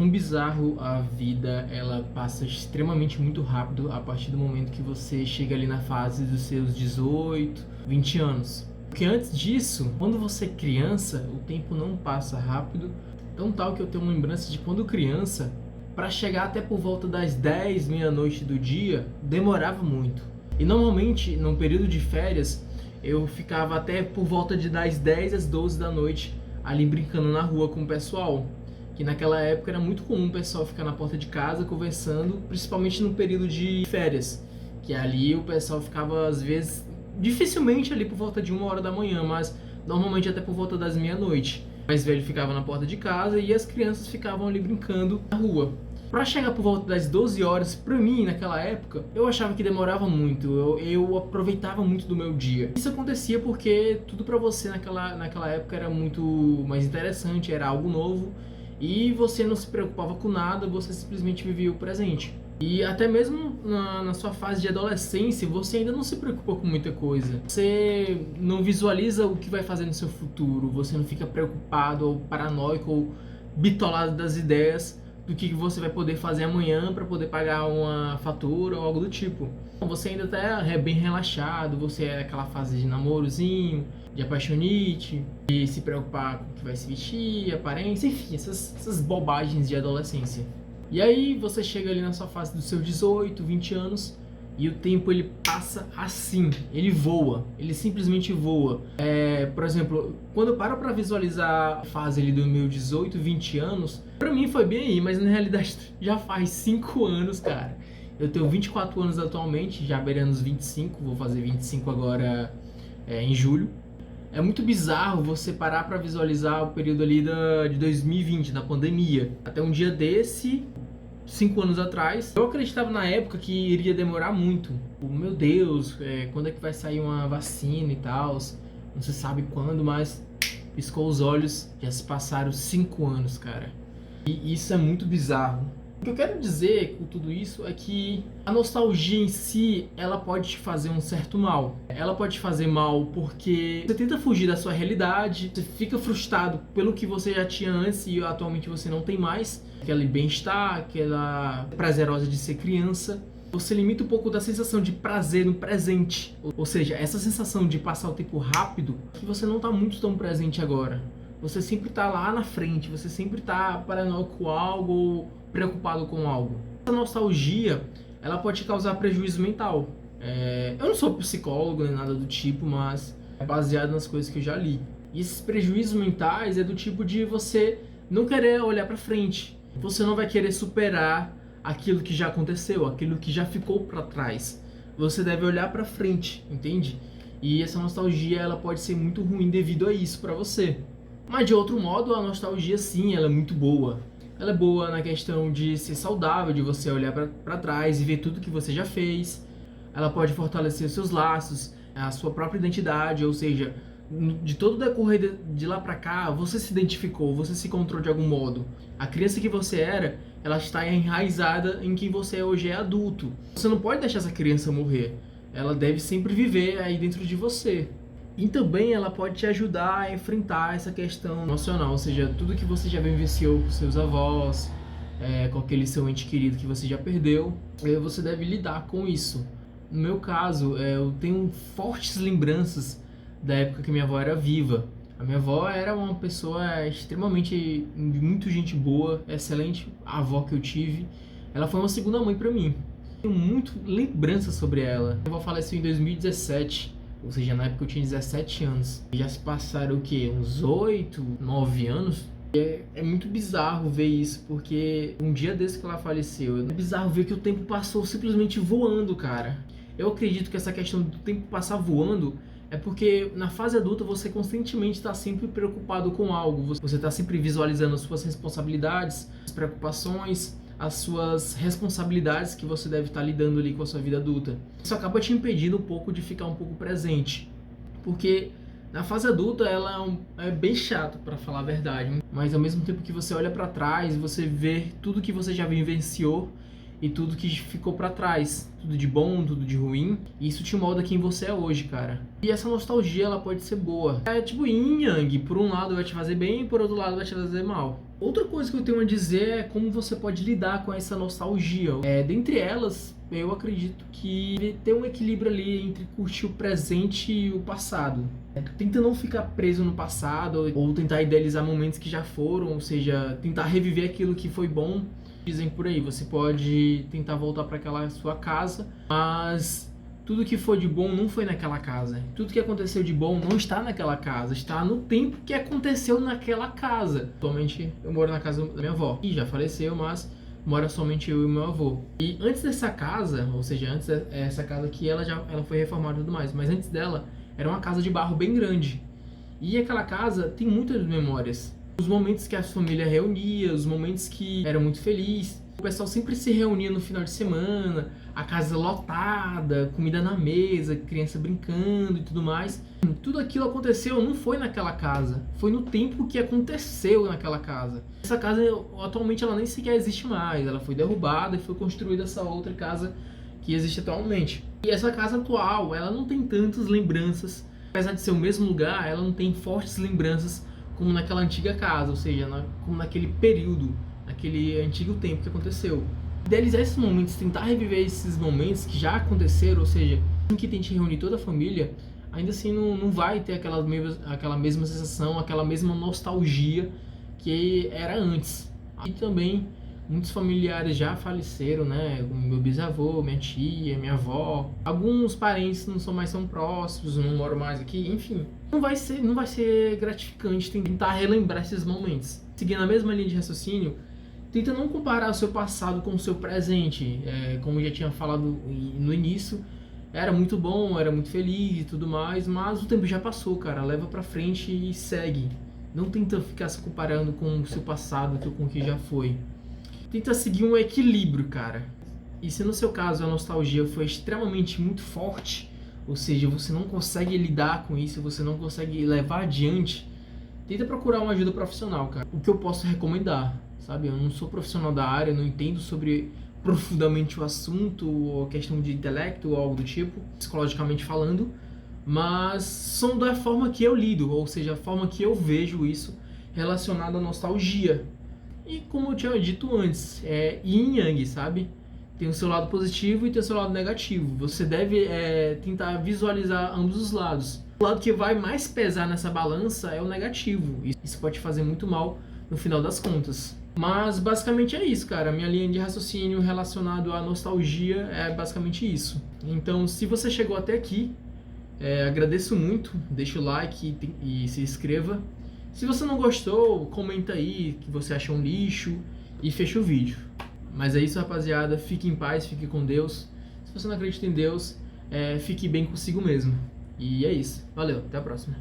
quão bizarro a vida ela passa extremamente muito rápido a partir do momento que você chega ali na fase dos seus 18, 20 anos. Porque antes disso, quando você é criança, o tempo não passa rápido, tão tal que eu tenho uma lembrança de quando criança, para chegar até por volta das 10, meia-noite do dia, demorava muito. E normalmente, no período de férias, eu ficava até por volta das 10 às 12 da noite ali brincando na rua com o pessoal. Que naquela época era muito comum o pessoal ficar na porta de casa conversando, principalmente no período de férias. Que ali o pessoal ficava, às vezes, dificilmente ali por volta de 1 hora da manhã, mas normalmente até por volta das meia-noite. O mais velho ficava na porta de casa e as crianças ficavam ali brincando na rua. Pra chegar por volta das 12 horas, pra mim, naquela época, eu achava que demorava muito, eu aproveitava muito do meu dia. Isso acontecia porque tudo pra você naquela época era muito mais interessante, era algo novo, e você não se preocupava com nada, você simplesmente vivia o presente. E até mesmo na sua fase de adolescência, você ainda não se preocupa com muita coisa. Você não visualiza o que vai fazer no seu futuro, você não fica preocupado ou paranoico ou bitolado das ideias do que você vai poder fazer amanhã para poder pagar uma fatura ou algo do tipo. Você ainda tá bem relaxado, você é aquela fase de namorozinho, de apaixonite, de se preocupar com o que vai se vestir, aparência, enfim, essas bobagens de adolescência. E aí você chega ali na sua fase dos seus 18, 20 anos e o tempo ele passa assim, ele voa, ele simplesmente voa. Por exemplo, quando eu paro pra visualizar a fase ali do meu 18, 20 anos, pra mim foi bem aí, mas na realidade já faz 5 anos, cara. Eu tenho 24 anos atualmente, já beirando os 25, vou fazer 25 agora em julho. É muito bizarro você parar pra visualizar o período ali de 2020, da pandemia. Até um dia desse, 5 anos atrás, eu acreditava na época que iria demorar muito. Meu Deus, quando é que vai sair uma vacina e tal? Não se sabe quando, mas piscou os olhos, já se passaram 5 anos, cara. E isso é muito bizarro. O que eu quero dizer com tudo isso é que a nostalgia em si, ela pode te fazer um certo mal. Ela pode te fazer mal porque você tenta fugir da sua realidade, você fica frustrado pelo que você já tinha antes e atualmente você não tem mais. Aquele bem-estar, aquela prazerosa de ser criança. Você limita um pouco da sensação de prazer no presente. Ou seja, essa sensação de passar o tempo rápido, que você não está muito tão presente agora. Você sempre está lá na frente, você sempre está paranoico com algo, preocupado com algo. Essa nostalgia, ela pode te causar prejuízo mental. Eu não sou psicólogo nem nada do tipo, mas é baseado nas coisas que eu já li. E esses prejuízos mentais é do tipo de você não querer olhar para frente. Você não vai querer superar aquilo que já aconteceu, aquilo que já ficou para trás. Você deve olhar para frente, entende? E essa nostalgia, ela pode ser muito ruim devido a isso para você. Mas de outro modo, a nostalgia sim, ela é muito boa. Ela é boa na questão de ser saudável, de você olhar para trás e ver tudo que você já fez. Ela pode fortalecer seus laços, a sua própria identidade, ou seja, de todo o decorrer de lá pra cá, você se identificou, você se encontrou de algum modo. A criança que você era, ela está enraizada em quem você hoje é adulto. Você não pode deixar essa criança morrer. Ela deve sempre viver aí dentro de você. E também ela pode te ajudar a enfrentar essa questão emocional, ou seja, tudo que você já vivenciou com seus avós, com aquele seu ente querido que você já perdeu, você deve lidar com isso. No meu caso, eu tenho fortes lembranças da época que minha avó era viva. A minha avó era uma pessoa extremamente, muito gente boa, excelente avó que eu tive. Ela foi uma segunda mãe pra mim. Tenho muito lembranças sobre ela. Minha avó faleceu em 2017, ou seja, na época eu tinha 17 anos. Já se passaram o quê? Uns 8, 9 anos? É muito bizarro ver isso, porque um dia desse que ela faleceu, é bizarro ver que o tempo passou simplesmente voando, cara. Eu acredito que essa questão do tempo passar voando é porque na fase adulta você constantemente está sempre preocupado com algo. Você está sempre visualizando as suas responsabilidades, as preocupações, as suas responsabilidades que você deve estar lidando ali com a sua vida adulta. Isso acaba te impedindo um pouco de ficar um pouco presente. Porque na fase adulta ela é bem chato, para falar a verdade. Mas ao mesmo tempo que você olha para trás, você vê tudo que você já vivenciou e tudo que ficou pra trás, tudo de bom, tudo de ruim. E isso te molda quem você é hoje, cara. E essa nostalgia, ela pode ser boa. É tipo yin yang, por um lado vai te fazer bem, por outro lado vai te fazer mal. Outra coisa que eu tenho a dizer é como você pode lidar com essa nostalgia. Dentre elas, eu acredito que ter um equilíbrio ali entre curtir o presente e o passado. Tenta não ficar preso no passado ou tentar idealizar momentos que já foram, ou seja, tentar reviver aquilo que foi bom. Dizem por aí, você pode tentar voltar para aquela sua casa, mas tudo que foi de bom não foi naquela casa. Tudo que aconteceu de bom não está naquela casa, está no tempo que aconteceu naquela casa. Atualmente eu moro na casa da minha avó, que já faleceu, mas mora somente eu e meu avô. E antes dessa casa, ou seja, antes dessa casa aqui, ela foi reformada e tudo mais, mas antes dela era uma casa de barro bem grande. E aquela casa tem muitas memórias. Os momentos que a família reunia, os momentos que era muito feliz. O pessoal sempre se reunia no final de semana, a casa lotada, comida na mesa, criança brincando e tudo mais. Tudo aquilo aconteceu, não foi naquela casa, foi no tempo que aconteceu naquela casa. Essa casa, atualmente, ela nem sequer existe mais, ela foi derrubada e foi construída essa outra casa que existe atualmente. E essa casa atual, ela não tem tantas lembranças, apesar de ser o mesmo lugar, ela não tem fortes lembranças como naquela antiga casa, ou seja, como naquele período, naquele antigo tempo que aconteceu. Idealizar esses momentos, tentar reviver esses momentos que já aconteceram, ou seja, que tente reunir toda a família, ainda assim não vai ter aquela mesma sensação, aquela mesma nostalgia que era antes. E também muitos familiares já faleceram, né? Meu bisavô, minha tia, minha avó. Alguns parentes não são mais tão próximos, não moram mais aqui, enfim. Não vai ser gratificante tentar relembrar esses momentos. Seguindo a mesma linha de raciocínio, tenta não comparar o seu passado com o seu presente. Como eu já tinha falado no início, era muito bom, era muito feliz e tudo mais, mas o tempo já passou, cara. Leva pra frente e segue. Não tenta ficar se comparando com o seu passado, com o que já foi. Tenta seguir um equilíbrio, cara. E se no seu caso a nostalgia foi extremamente muito forte, ou seja, você não consegue lidar com isso, você não consegue levar adiante, tenta procurar uma ajuda profissional, cara. O que eu posso recomendar, sabe? Eu não sou profissional da área, não entendo sobre profundamente o assunto, ou questão de intelecto ou algo do tipo, psicologicamente falando, mas são da forma que eu lido, ou seja, a forma que eu vejo isso relacionado à nostalgia. E como eu tinha dito antes, é yin yang, sabe? Tem o seu lado positivo e tem o seu lado negativo. Você deve tentar visualizar ambos os lados. O lado que vai mais pesar nessa balança é o negativo. Isso pode fazer muito mal no final das contas. Mas basicamente é isso, cara. A minha linha de raciocínio relacionado à nostalgia é basicamente isso. Então, se você chegou até aqui, agradeço muito. Deixa o like e se inscreva. Se você não gostou, comenta aí que você achou um lixo e fecha o vídeo. Mas é isso, rapaziada. Fique em paz, fique com Deus. Se você não acredita em Deus, fique bem consigo mesmo. E é isso. Valeu, até a próxima.